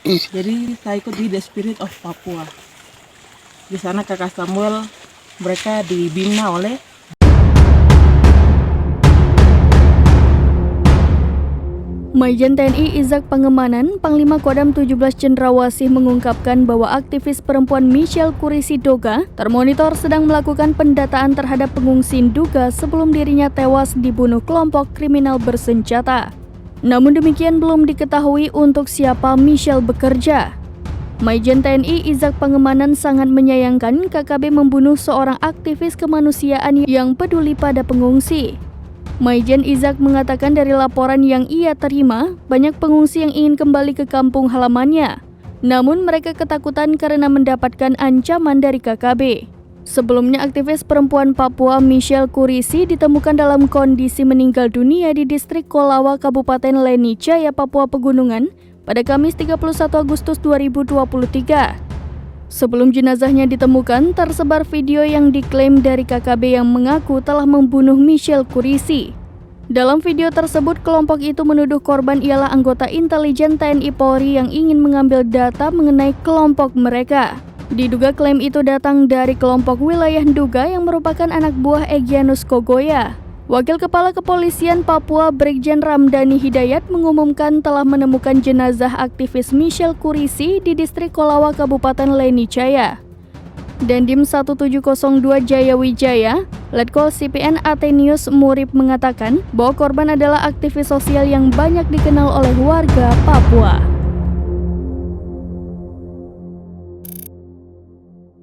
Jadi saya ikut di The Spirit of Papua. Di sana kakak Samuel mereka dibina oleh Majen TNI Izak Pangemanan, Panglima Kodam 17 Cendrawasih mengungkapkan bahwa aktivis perempuan Michelle Kurisi Doga termonitor sedang melakukan pendataan terhadap pengungsi Nduga sebelum dirinya tewas dibunuh kelompok kriminal bersenjata. Namun demikian belum diketahui untuk siapa Michelle bekerja. Majen TNI Izak Pangemanan sangat menyayangkan KKB membunuh seorang aktivis kemanusiaan yang peduli pada pengungsi. Majen Izak mengatakan dari laporan yang ia terima, banyak pengungsi yang ingin kembali ke kampung halamannya. Namun mereka ketakutan karena mendapatkan ancaman dari KKB. Sebelumnya aktivis perempuan Papua Michelle Kurisi ditemukan dalam kondisi meninggal dunia di distrik Kolawa, Kabupaten Leni Jaya, Papua Pegunungan pada Kamis 31 Agustus 2023. Sebelum jenazahnya ditemukan, tersebar video yang diklaim dari KKB yang mengaku telah membunuh Michelle Kurisi. Dalam video tersebut, kelompok itu menuduh korban ialah anggota intelijen TNI Polri yang ingin mengambil data mengenai kelompok mereka. Diduga klaim itu datang dari kelompok wilayah Nduga yang merupakan anak buah Egyanus Kogoya. Wakil Kepala Kepolisian Papua Brigjen Ramdhani Hidayat mengumumkan telah menemukan jenazah aktivis Michelle Kurisi di distrik Kolawa, Kabupaten Leni Jaya. Dandim 1702 Jayawijaya, Letkol CPN Athenius Murib mengatakan bahwa korban adalah aktivis sosial yang banyak dikenal oleh warga Papua.